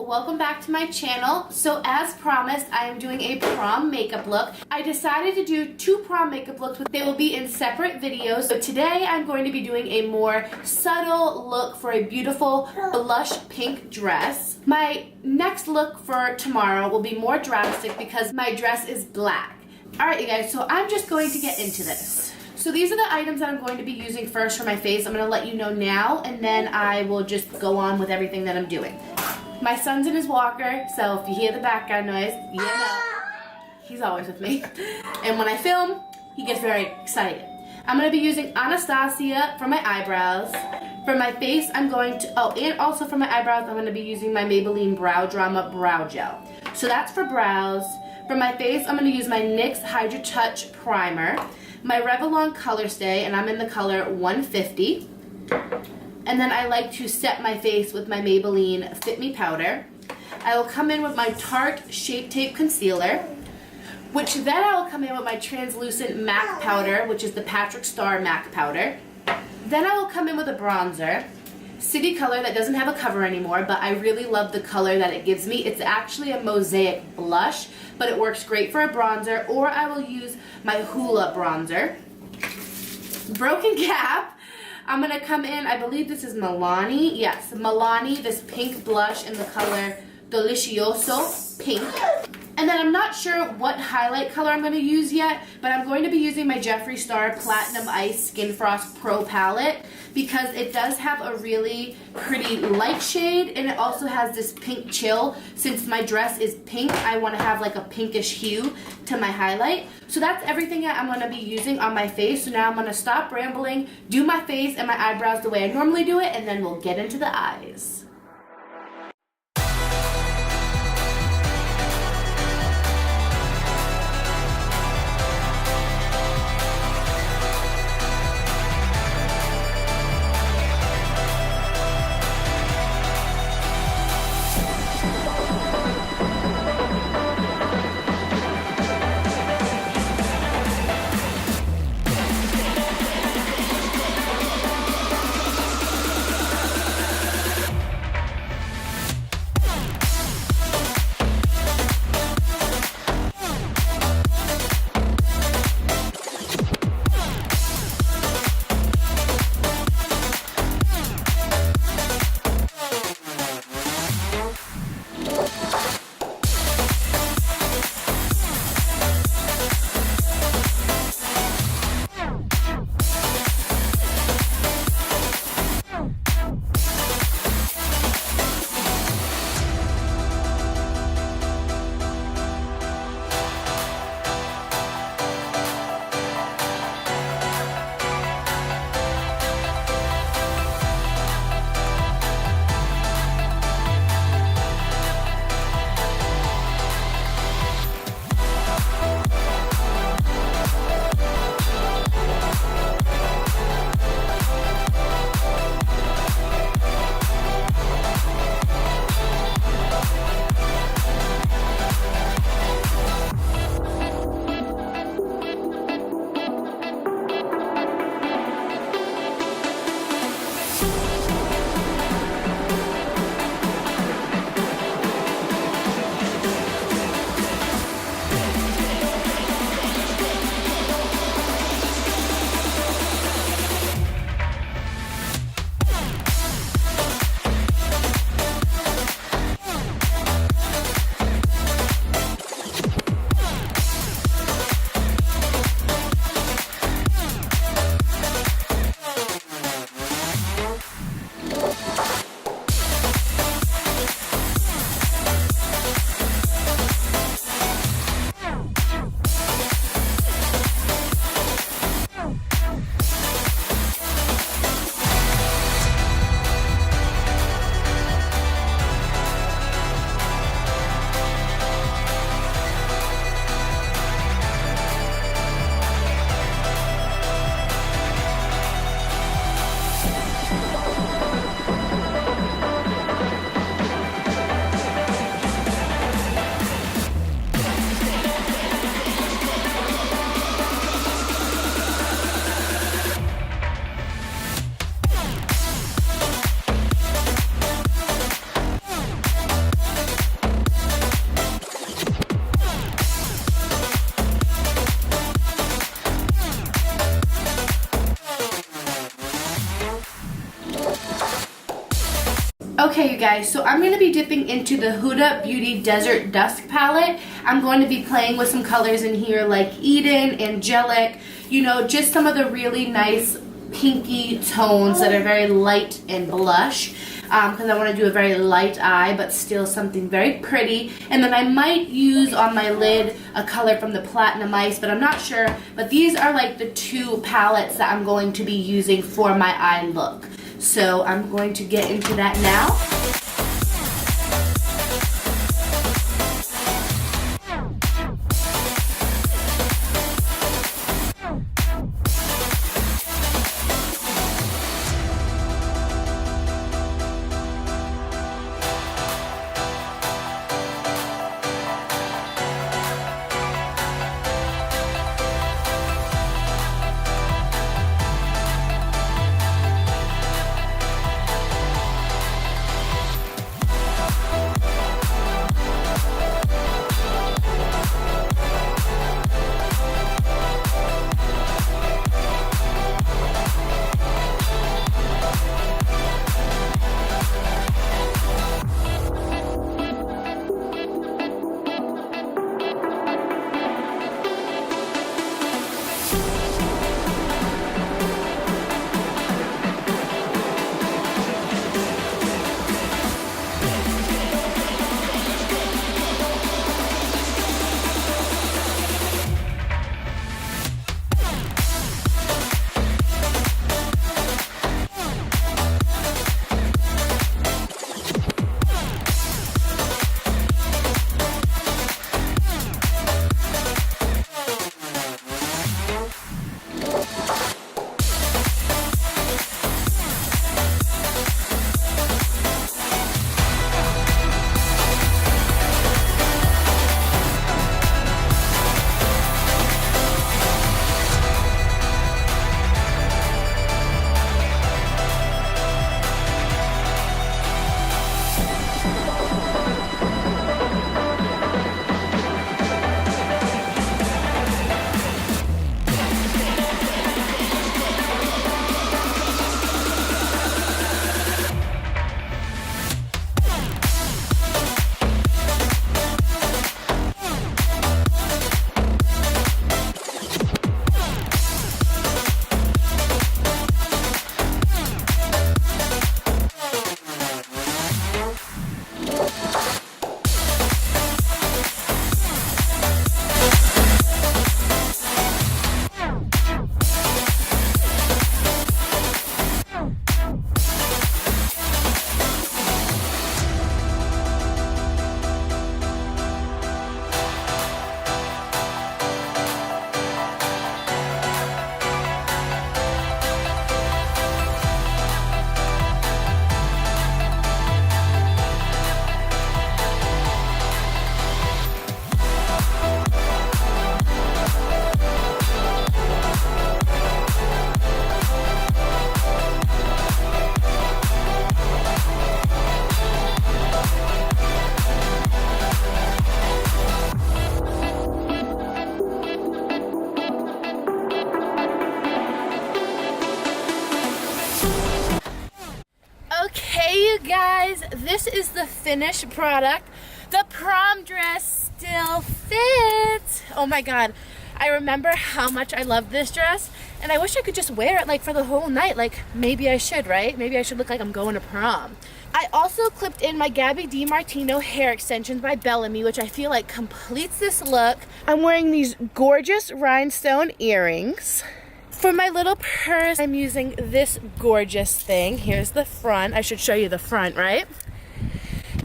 welcome back to my channel. So as promised, I am doing a prom makeup look. I decided to do 2 prom makeup looks, but they will be in separate videos. So today I'm going to be doing a more subtle look for a beautiful blush pink dress. My next look for tomorrow will be more drastic because my dress is black. Alright you guys, so I'm just going to get into this. So these are the items that I'm going to be using first for my face. I'm going to let you know now, and then I will just go on with everything that I'm doing. My son's in his walker, so if you hear the background noise, you know, he's always with me. And when I film, he gets very excited. I'm going to be using Anastasia for my eyebrows. For my face, I'm going to, and also for my eyebrows, I'm going to be using my Maybelline Brow Drama Brow Gel. So that's for brows. For my face, I'm going to use my NYX Hydra Touch Primer, my Revlon Color Stay, and I'm in the color 150. And then I like to set my face with my Maybelline Fit Me Powder. I will come in with my Tarte Shape Tape Concealer, which then I will come in with my translucent MAC powder, which is the Patrick Star MAC powder. Then I will come in with a bronzer, City Color, that doesn't have a cover anymore, but I really love the color that it gives me. It's actually a mosaic blush, but it works great for a bronzer, or I will use my Hoola bronzer. Broken Cap, I'm going to come in, I believe this is Milani. Yes, Milani, this pink blush in the color Delicioso Pink. And then I'm not sure what highlight color I'm going to use yet, but I'm going to be using my Jeffree Star Platinum Ice Skin Frost Pro Palette because it does have a really pretty light shade, and it also has this pink chill. Since my dress is pink, I want to have like a pinkish hue to my highlight. So that's everything that I'm going to be using on my face. So now I'm going to stop rambling, do my face and my eyebrows the way I normally do it, and then we'll get into the eyes. guys, so I'm going to be dipping into the Huda Beauty Desert Dusk palette. I'm going to be playing with some colors in here like Eden, Angelic, you know, just some of the really nice pinky tones that are very light and blush. Because I want to do a very light eye, but still something very pretty. And then I might use on my lid a color from the Platinum Ice, but I'm not sure. But these are like the two palettes that I'm going to be using for my eye look. So I'm going to get into that now. Guys, this is the finished product. The prom dress still fits. Oh my god, I remember how much I loved this dress, and I wish I could just wear it like for the whole night. Like, maybe I should, right? Maybe I should look like I'm going to prom. I also clipped in my Gabby DiMartino hair extensions by Bellamy, which I feel like completes this look. I'm wearing these gorgeous rhinestone earrings. For my little purse, I'm using this gorgeous thing. Here's the front. I should show you the front, right?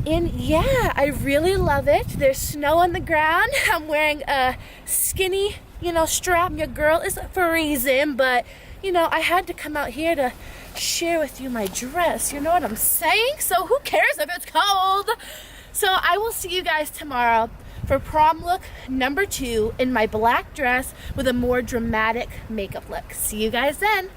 And yeah, I really love it. There's snow on the ground. I'm wearing a skinny, you know, strap. Your girl is freezing, but, you know, I had to come out here to share with you my dress. You know what I'm saying? So who cares if it's cold? So I will see you guys tomorrow for prom look number 2 in my black dress with a more dramatic makeup look. See you guys then.